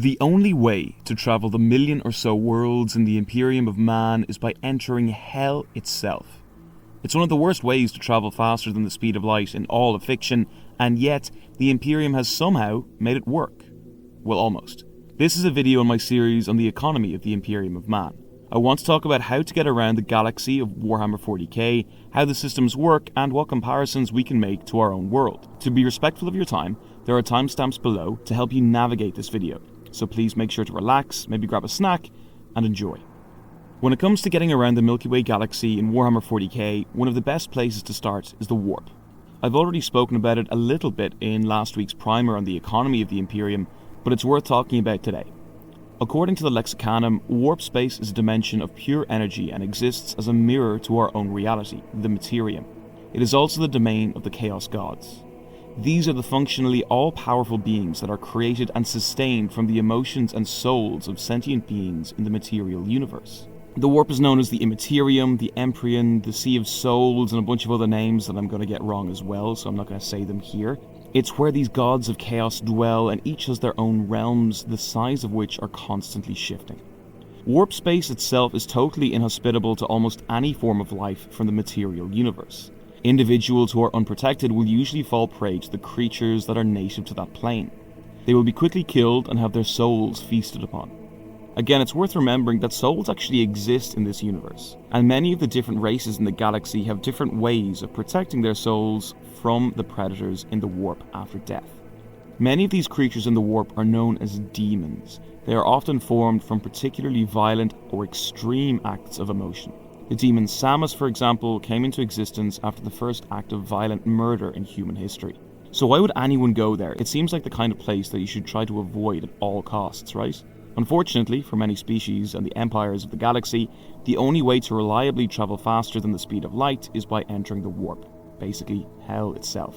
The only way to travel the million or so worlds in the Imperium of Man is by entering hell itself. It's one of the worst ways to travel faster than the speed of light in all of fiction, and yet the Imperium has somehow made it work. Well, almost. This is a video in my series on the economy of the Imperium of Man. I want to talk about how to get around the galaxy of Warhammer 40k, how the systems work, and what comparisons we can make to our own world. To be respectful of your time, there are timestamps below to help you navigate this video, so please make sure to relax, maybe grab a snack, and enjoy. When it comes to getting around the Milky Way galaxy in Warhammer 40k, one of the best places to start is the warp. I've already spoken about it a little bit in last week's primer on the economy of the Imperium, but it's worth talking about today. According to the Lexicanum, warp space is a dimension of pure energy and exists as a mirror to our own reality, the Materium. It is also the domain of the Chaos Gods. These are the functionally all-powerful beings that are created and sustained from the emotions and souls of sentient beings in the material universe. The warp is known as the Immaterium, the Empyrean, the Sea of Souls, and a bunch of other names that I'm going to get wrong as well, so I'm not going to say them here. It's where these gods of chaos dwell, and each has their own realms, the size of which are constantly shifting. Warp space itself is totally inhospitable to almost any form of life from the material universe. Individuals who are unprotected will usually fall prey to the creatures that are native to that plane. They will be quickly killed and have their souls feasted upon. Again, it's worth remembering that souls actually exist in this universe, and many of the different races in the galaxy have different ways of protecting their souls from the predators in the warp after death. Many of these creatures in the warp are known as demons. They are often formed from particularly violent or extreme acts of emotion. The demon Samus, for example, came into existence after the first act of violent murder in human history. So why would anyone go there? It seems like the kind of place that you should try to avoid at all costs, right? Unfortunately, for many species and the empires of the galaxy, the only way to reliably travel faster than the speed of light is by entering the warp, basically hell itself.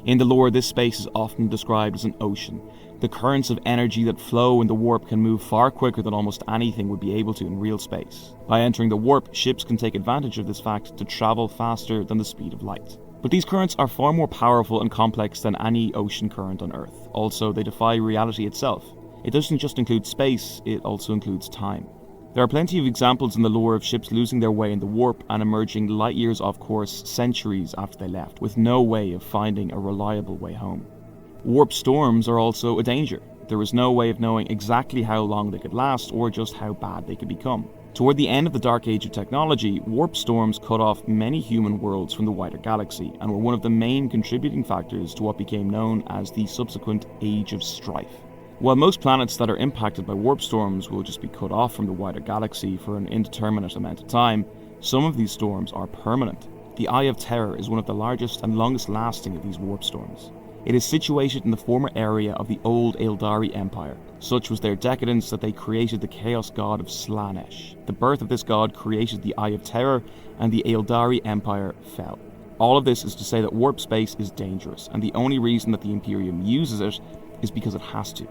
In the lore, this space is often described as an ocean. The currents of energy that flow in the warp can move far quicker than almost anything would be able to in real space. By entering the warp, ships can take advantage of this fact to travel faster than the speed of light. But these currents are far more powerful and complex than any ocean current on Earth. Also, they defy reality itself. It doesn't just include space, it also includes time. There are plenty of examples in the lore of ships losing their way in the warp and emerging light years off course centuries after they left, with no way of finding a reliable way home. Warp storms are also a danger. There is no way of knowing exactly how long they could last or just how bad they could become. Toward the end of the Dark Age of technology, warp storms cut off many human worlds from the wider galaxy and were one of the main contributing factors to what became known as the subsequent Age of Strife. While most planets that are impacted by warp storms will just be cut off from the wider galaxy for an indeterminate amount of time, some of these storms are permanent. The Eye of Terror is one of the largest and longest lasting of these warp storms. It is situated in the former area of the old Eldari Empire. Such was their decadence that they created the chaos god of Slaanesh. The birth of this god created the Eye of Terror, and the Eldari Empire fell. All of this is to say that warp space is dangerous, and the only reason that the Imperium uses it is because it has to.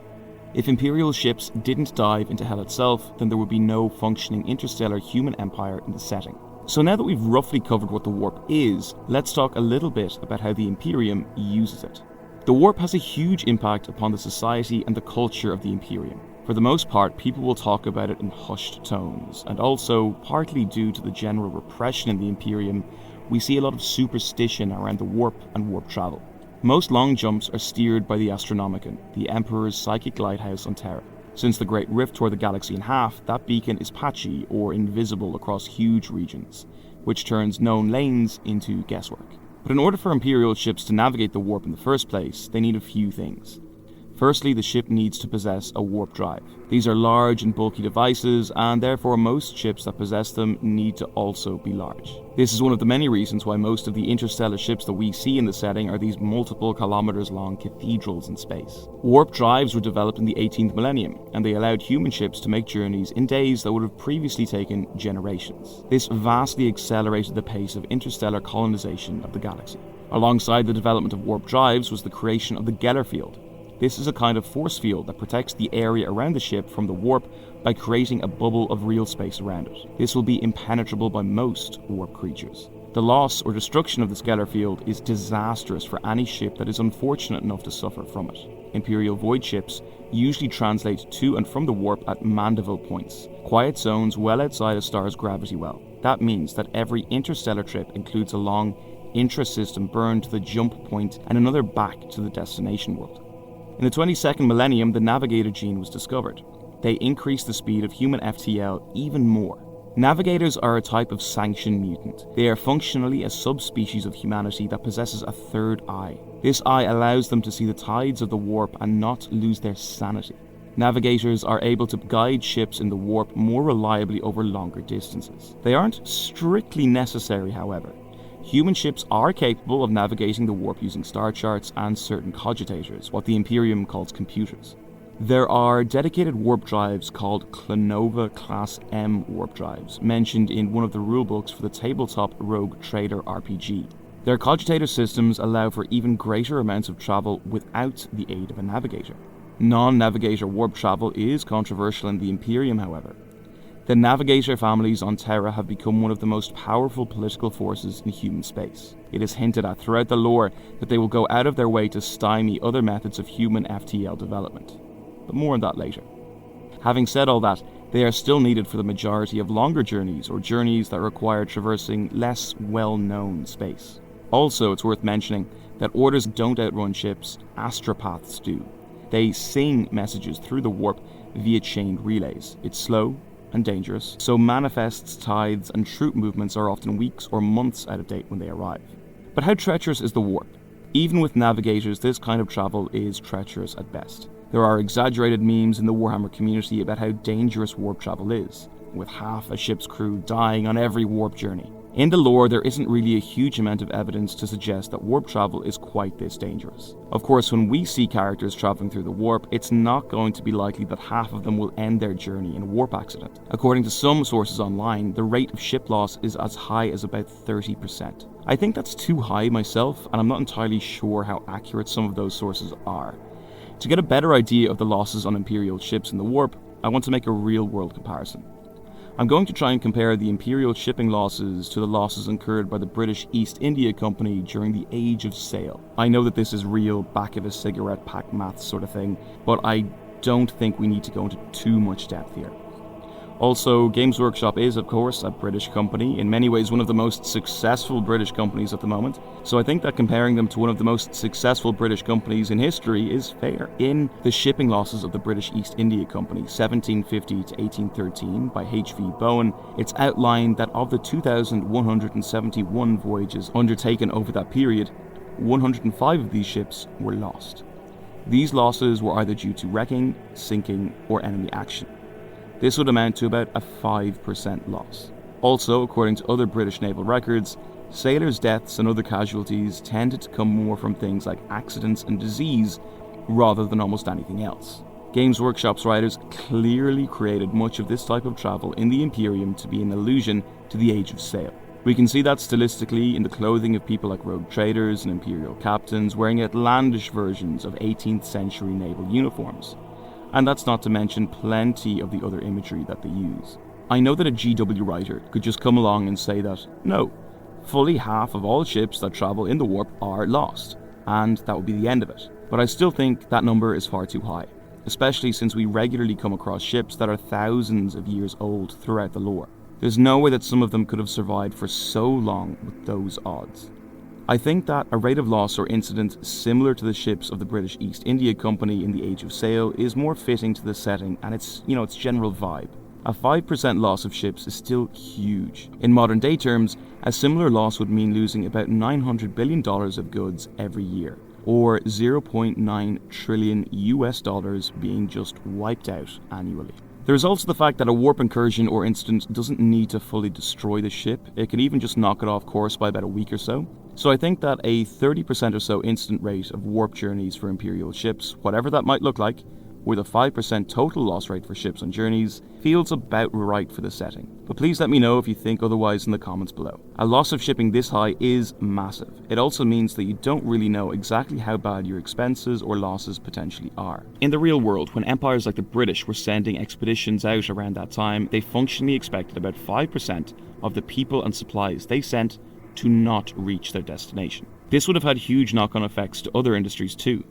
If Imperial ships didn't dive into hell itself, then there would be no functioning interstellar human empire in the setting. So now that we've roughly covered what the warp is, let's talk a little bit about how the Imperium uses it. The warp has a huge impact upon the society and the culture of the Imperium. For the most part, people will talk about it in hushed tones, and also, partly due to the general repression in the Imperium, we see a lot of superstition around the warp and warp travel. Most long jumps are steered by the Astronomicon, the Emperor's psychic lighthouse on Terra. Since the Great Rift tore the galaxy in half, that beacon is patchy or invisible across huge regions, which turns known lanes into guesswork. But in order for Imperial ships to navigate the warp in the first place, they need a few things. Firstly, the ship needs to possess a warp drive. These are large and bulky devices, and therefore most ships that possess them need to also be large. This is one of the many reasons why most of the interstellar ships that we see in the setting are these multiple kilometers long cathedrals in space. Warp drives were developed in the 18th millennium, and they allowed human ships to make journeys in days that would have previously taken generations. This vastly accelerated the pace of interstellar colonization of the galaxy. Alongside the development of warp drives was the creation of the Geller field. This is a kind of force field that protects the area around the ship from the warp by creating a bubble of real space around it. This will be impenetrable by most warp creatures. The loss or destruction of the Geller field is disastrous for any ship that is unfortunate enough to suffer from it. Imperial void ships usually translate to and from the warp at Mandeville points, quiet zones well outside a star's gravity well. That means that every interstellar trip includes a long intra-system burn to the jump point and another back to the destination world. In the 22nd millennium, the Navigator gene was discovered. They increased the speed of human FTL even more. Navigators are a type of sanctioned mutant. They are functionally a subspecies of humanity that possesses a third eye. This eye allows them to see the tides of the warp and not lose their sanity. Navigators are able to guide ships in the warp more reliably over longer distances. They aren't strictly necessary, however. Human ships are capable of navigating the warp using star charts and certain cogitators, what the Imperium calls computers. There are dedicated warp drives called Clonova Class M warp drives, mentioned in one of the rulebooks for the tabletop Rogue Trader RPG. Their cogitator systems allow for even greater amounts of travel without the aid of a navigator. Non-navigator warp travel is controversial in the Imperium, however. The navigator families on Terra have become one of the most powerful political forces in human space. It is hinted at throughout the lore that they will go out of their way to stymie other methods of human FTL development. But more on that later. Having said all that, they are still needed for the majority of longer journeys or journeys that require traversing less well-known space. Also, it's worth mentioning that orders don't outrun ships, astropaths do. They sing messages through the warp via chained relays. It's slow and dangerous, so manifests, tides, and troop movements are often weeks or months out of date when they arrive. But how treacherous is the warp? Even with navigators, this kind of travel is treacherous at best. There are exaggerated memes in the Warhammer community about how dangerous warp travel is, with half a ship's crew dying on every warp journey. In the lore, there isn't really a huge amount of evidence to suggest that warp travel is quite this dangerous. Of course, when we see characters traveling through the warp, it's not going to be likely that half of them will end their journey in a warp accident. According to some sources online, the rate of ship loss is as high as about 30%. I think that's too high myself, and I'm not entirely sure how accurate some of those sources are. To get a better idea of the losses on Imperial ships in the warp, I want to make a real-world comparison. I'm going to try and compare the Imperial shipping losses to the losses incurred by the British East India Company during the Age of Sail. I know that this is real back-of-a-cigarette pack math sort of thing, but I don't think we need to go into too much depth here. Also, Games Workshop is, of course, a British company, in many ways one of the most successful British companies at the moment, so I think that comparing them to one of the most successful British companies in history is fair. In The Shipping Losses of the British East India Company, 1750 to 1813, by H.V. Bowen, it's outlined that of the 2,171 voyages undertaken over that period, 105 of these ships were lost. These losses were either due to wrecking, sinking, or enemy action. This would amount to about a 5% loss. Also, according to other British naval records, sailors' deaths and other casualties tended to come more from things like accidents and disease rather than almost anything else. Games Workshop's writers clearly created much of this type of travel in the Imperium to be an allusion to the Age of Sail. We can see that stylistically in the clothing of people like rogue traders and Imperial captains wearing outlandish versions of 18th century naval uniforms. And that's not to mention plenty of the other imagery that they use. I know that a GW writer could just come along and say that, no, fully half of all ships that travel in the warp are lost, and that would be the end of it. But I still think that number is far too high, especially since we regularly come across ships that are thousands of years old throughout the lore. There's no way that some of them could have survived for so long with those odds. I think that a rate of loss or incident similar to the ships of the British East India Company in the Age of Sail is more fitting to the setting and its general vibe. A 5% loss of ships is still huge. In modern day terms, a similar loss would mean losing about $900 billion of goods every year, or $0.9 trillion US being just wiped out annually. There is also the fact that a warp incursion or incident doesn't need to fully destroy the ship, it can even just knock it off course by about a week or so. So I think that a 30% or so incident rate of warp journeys for Imperial ships, whatever that might look like, with a 5% total loss rate for ships on journeys, feels about right for the setting. But please let me know if you think otherwise in the comments below. A loss of shipping this high is massive. It also means that you don't really know exactly how bad your expenses or losses potentially are. In the real world, when empires like the British were sending expeditions out around that time, they functionally expected about 5% of the people and supplies they sent to not reach their destination. This would have had huge knock-on effects to other industries too.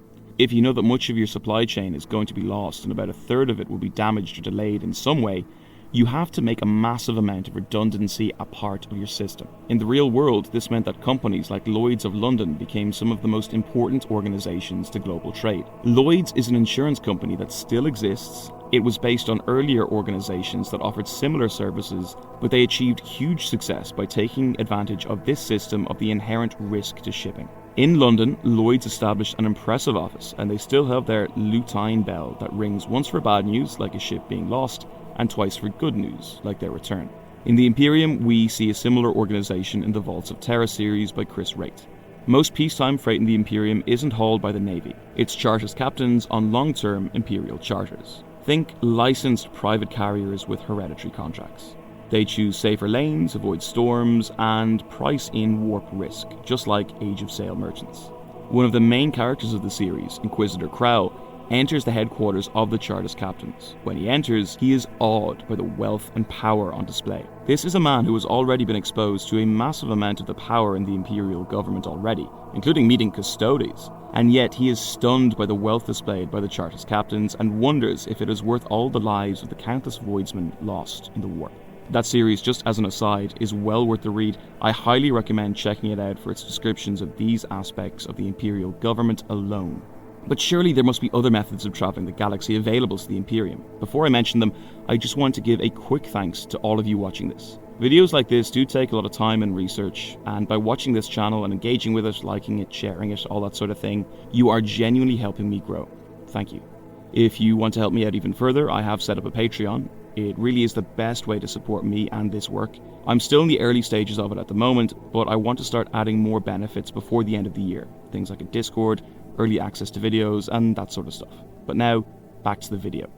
If you know that much of your supply chain is going to be lost and about a third of it will be damaged or delayed in some way, you have to make a massive amount of redundancy a part of your system. In the real world, this meant that companies like Lloyd's of London became some of the most important organisations to global trade. Lloyd's is an insurance company that still exists. It was based on earlier organisations that offered similar services, but they achieved huge success by taking advantage of this system of the inherent risk to shipping. In London, Lloyd's established an impressive office, and they still have their Lutine bell that rings once for bad news, like a ship being lost, and twice for good news, like their return. In the Imperium, we see a similar organisation in the Vaults of Terra series by Chris Wright. Most peacetime freight in the Imperium isn't hauled by the Navy. It's charters captains on long-term Imperial charters. Think licensed private carriers with hereditary contracts. They choose safer lanes, avoid storms, and price in warp risk, just like Age of Sail merchants. One of the main characters of the series, Inquisitor Crow, enters the headquarters of the Chartist captains. When he enters, he is awed by the wealth and power on display. This is a man who has already been exposed to a massive amount of the power in the Imperial government already, including meeting Custodes, and yet he is stunned by the wealth displayed by the Chartist captains and wonders if it is worth all the lives of the countless voidsmen lost in the war. That series, just as an aside, is well worth the read. I highly recommend checking it out for its descriptions of these aspects of the Imperial government alone. But surely there must be other methods of travelling the galaxy available to the Imperium. Before I mention them, I just want to give a quick thanks to all of you watching this. Videos like this do take a lot of time and research, and by watching this channel and engaging with it, liking it, sharing it, all that sort of thing, you are genuinely helping me grow. Thank you. If you want to help me out even further, I have set up a Patreon. It really is the best way to support me and this work. I'm still in the early stages of it at the moment, but I want to start adding more benefits before the end of the year. Things like a Discord, early access to videos, and that sort of stuff. But now, back to the video.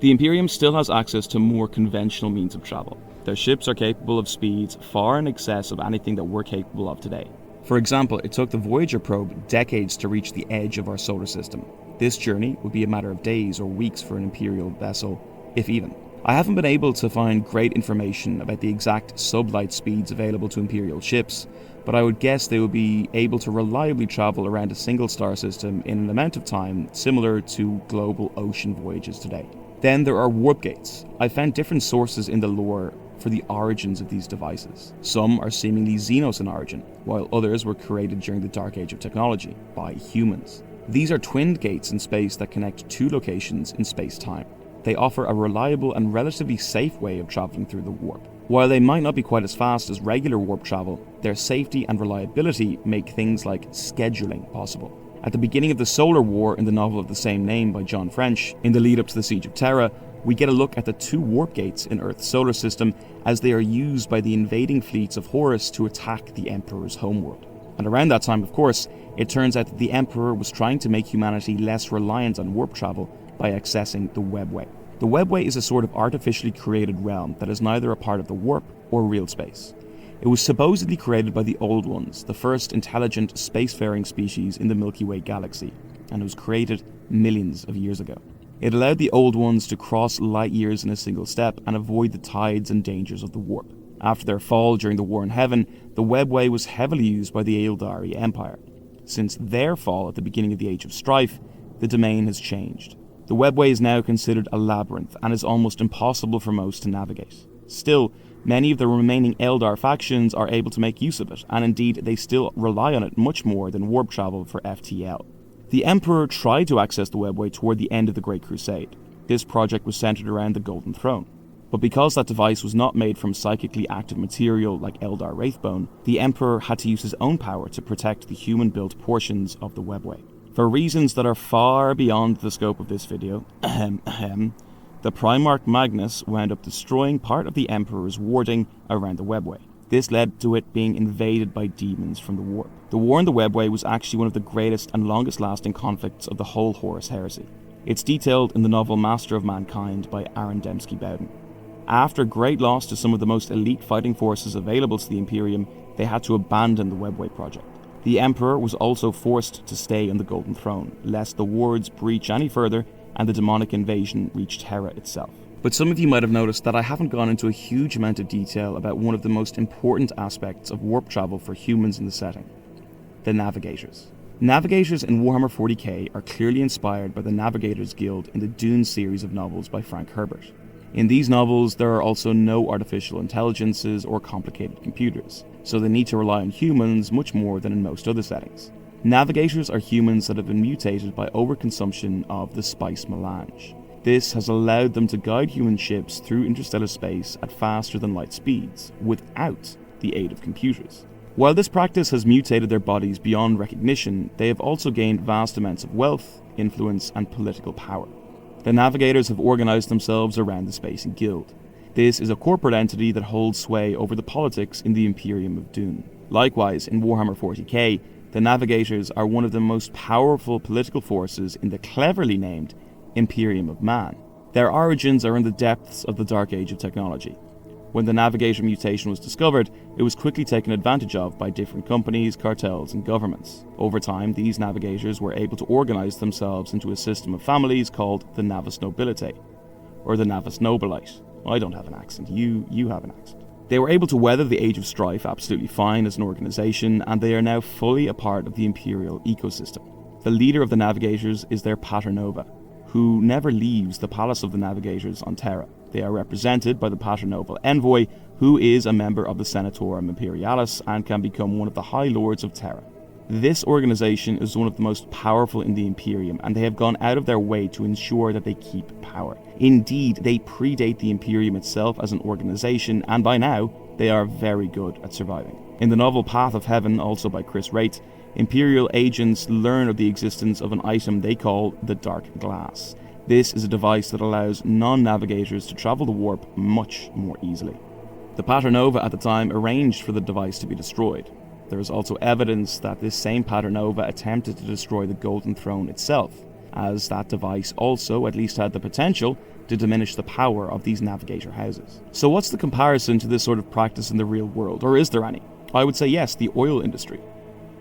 The Imperium still has access to more conventional means of travel. Their ships are capable of speeds far in excess of anything that we're capable of today. For example, it took the Voyager probe decades to reach the edge of our solar system. This journey would be a matter of days or weeks for an Imperial vessel, if even. I haven't been able to find great information about the exact sublight speeds available to Imperial ships, but I would guess they would be able to reliably travel around a single star system in an amount of time similar to global ocean voyages today. Then there are warp gates. I found different sources in the lore for the origins of these devices. Some are seemingly Xenos in origin, while others were created during the Dark Age of technology by humans. These are twinned gates in space that connect two locations in space-time. They offer a reliable and relatively safe way of traveling through the warp. While they might not be quite as fast as regular warp travel, their safety and reliability make things like scheduling possible. At the beginning of the Solar War in the novel of the same name by John French, in the lead up to the Siege of Terra, we get a look at the two warp gates in Earth's solar system as they are used by the invading fleets of Horus to attack the Emperor's homeworld. And around that time, of course, it turns out that the Emperor was trying to make humanity less reliant on warp travel by accessing the Webway. The Webway is a sort of artificially created realm that is neither a part of the warp or real space. It was supposedly created by the Old Ones, the first intelligent spacefaring species in the Milky Way galaxy, and it was created millions of years ago. It allowed the Old Ones to cross light years in a single step and avoid the tides and dangers of the warp. After their fall during the War in Heaven, the Webway was heavily used by the Eldari Empire. Since their fall at the beginning of the Age of Strife, the domain has changed. The Webway is now considered a labyrinth and is almost impossible for most to navigate. Still, many of the remaining Eldar factions are able to make use of it, and indeed they still rely on it much more than warp travel for FTL. The Emperor tried to access the Webway toward the end of the Great Crusade. This project was centered around the Golden Throne. But because that device was not made from psychically active material like Eldar Wraithbone, the Emperor had to use his own power to protect the human-built portions of the Webway. For reasons that are far beyond the scope of this video, the Primarch Magnus wound up destroying part of the Emperor's warding around the Webway. This led to it being invaded by demons from the warp. The war in the Webway was actually one of the greatest and longest-lasting conflicts of the whole Horus heresy. It's detailed in the novel Master of Mankind by Aaron Dembski-Bowden. After great loss to some of the most elite fighting forces available to the Imperium, they had to abandon the Webway project. The Emperor was also forced to stay on the Golden Throne, lest the wards breach any further and the demonic invasion reach Terra itself. But some of you might have noticed that I haven't gone into a huge amount of detail about one of the most important aspects of warp travel for humans in the setting: the Navigators. Navigators in Warhammer 40k are clearly inspired by the Navigators Guild in the Dune series of novels by Frank Herbert. In these novels, there are also no artificial intelligences or complicated computers, so they need to rely on humans much more than in most other settings. Navigators are humans that have been mutated by overconsumption of the spice melange. This has allowed them to guide human ships through interstellar space at faster than light speeds, without the aid of computers. While this practice has mutated their bodies beyond recognition, they have also gained vast amounts of wealth, influence, and political power. The Navigators have organized themselves around the Spacing Guild. This is a corporate entity that holds sway over the politics in the Imperium of Dune. Likewise, in Warhammer 40k, the Navigators are one of the most powerful political forces in the cleverly named Imperium of Man. Their origins are in the depths of the Dark Age of technology. When the Navigator mutation was discovered, it was quickly taken advantage of by different companies, cartels, and governments. Over time, these Navigators were able to organize themselves into a system of families called the Navis Nobilite, or the Navis Nobilite. I don't have an accent, you have an accent. They were able to weather the Age of Strife absolutely fine as an organization, and they are now fully a part of the Imperial ecosystem. The leader of the Navigators is their Paternova, who never leaves the Palace of the Navigators on Terra. They are represented by the Paternoval Envoy, who is a member of the Senatorum Imperialis and can become one of the High Lords of Terra. This organization is one of the most powerful in the Imperium, and they have gone out of their way to ensure that they keep power. Indeed, they predate the Imperium itself as an organization, and by now, they are very good at surviving. In the novel Path of Heaven, also by Chris Wright, Imperial agents learn of the existence of an item they call the Dark Glass. This is a device that allows non-navigators to travel the warp much more easily. The Paternova at the time arranged for the device to be destroyed. There is also evidence that this same Paternova attempted to destroy the Golden Throne itself, as that device also at least had the potential to diminish the power of these navigator houses. So what's the comparison to this sort of practice in the real world, or is there any? I would say yes, the oil industry.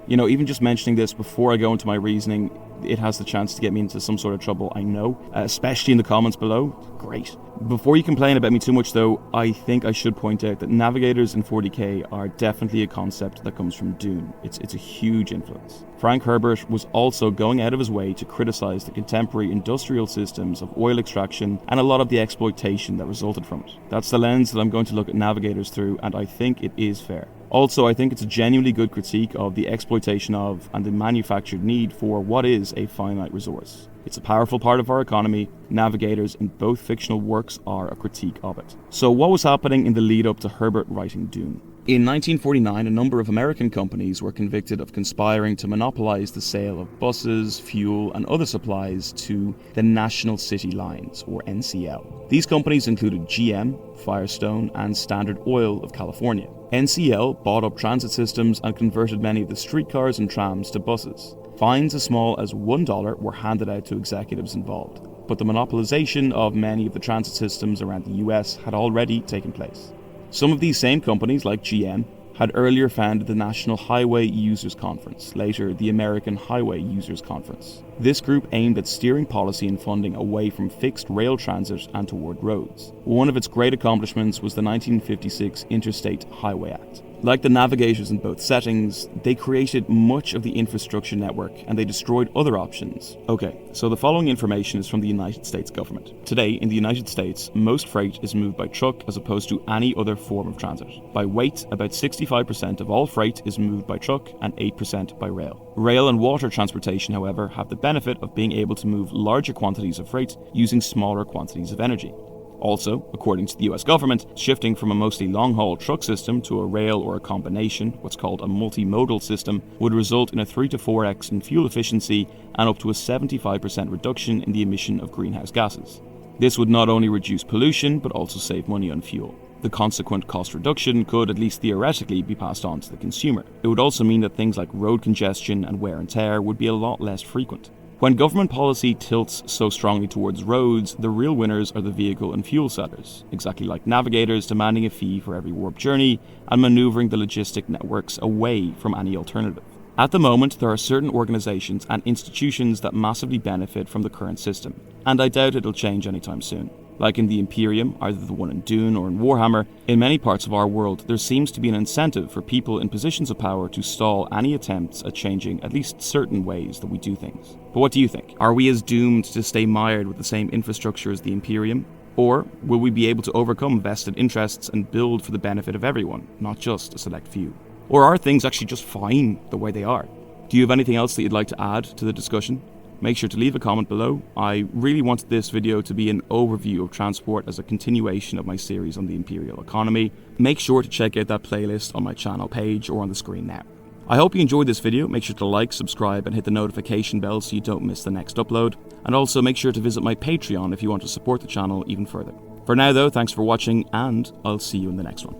Even just mentioning this before I go into my reasoning, it has the chance to get me into some sort of trouble, I know, especially in the comments below. Great. Before you complain about me too much though, I think I should point out that Navigators in 40k are definitely a concept that comes from Dune. It's a huge influence. Frank Herbert was also going out of his way to criticize the contemporary industrial systems of oil extraction and a lot of the exploitation that resulted from it. That's the lens that I'm going to look at Navigators through, and I think it is fair. Also, I think it's a genuinely good critique of the exploitation of and the manufactured need for what is a finite resource. It's a powerful part of our economy. Navigators in both fictional works are a critique of it. So what was happening in the lead up to Herbert writing Dune? In 1949, a number of American companies were convicted of conspiring to monopolize the sale of buses, fuel, and other supplies to the National City Lines, or NCL. These companies included GM, Firestone, and Standard Oil of California. NCL bought up transit systems and converted many of the streetcars and trams to buses. Fines as small as $1 were handed out to executives involved, but the monopolization of many of the transit systems around the US had already taken place. Some of these same companies, like GM, had earlier founded the National Highway Users Conference, later the American Highway Users Conference. This group aimed at steering policy and funding away from fixed rail transit and toward roads. One of its great accomplishments was the 1956 Interstate Highway Act. Like the Navigators in both settings, they created much of the infrastructure network and they destroyed other options. Okay, so the following information is from the United States government. Today, in the United States, most freight is moved by truck as opposed to any other form of transit. By weight, about 65% of all freight is moved by truck and 8% by rail. Rail and water transportation, however, have the benefit of being able to move larger quantities of freight using smaller quantities of energy. Also, according to the US government, shifting from a mostly long-haul truck system to a rail or a combination, what's called a multimodal system, would result in a 3 to 4x in fuel efficiency and up to a 75% reduction in the emission of greenhouse gases. This would not only reduce pollution, but also save money on fuel. The consequent cost reduction could, at least theoretically, be passed on to the consumer. It would also mean that things like road congestion and wear and tear would be a lot less frequent. When government policy tilts so strongly towards roads, the real winners are the vehicle and fuel sellers, exactly like Navigators demanding a fee for every warp journey and maneuvering the logistic networks away from any alternative. At the moment, there are certain organizations and institutions that massively benefit from the current system, and I doubt it'll change anytime soon. Like in the Imperium, either the one in Dune or in Warhammer, in many parts of our world there seems to be an incentive for people in positions of power to stall any attempts at changing at least certain ways that we do things. But what do you think? Are we as doomed to stay mired with the same infrastructure as the Imperium? Or will we be able to overcome vested interests and build for the benefit of everyone, not just a select few? Or are things actually just fine the way they are? Do you have anything else that you'd like to add to the discussion? Make sure to leave a comment below. I really wanted this video to be an overview of transport as a continuation of my series on the Imperial economy. Make sure to check out that playlist on my channel page or on the screen now. I hope you enjoyed this video. Make sure to like, subscribe and hit the notification bell so you don't miss the next upload. And also make sure to visit my Patreon if you want to support the channel even further. For now though, thanks for watching and I'll see you in the next one.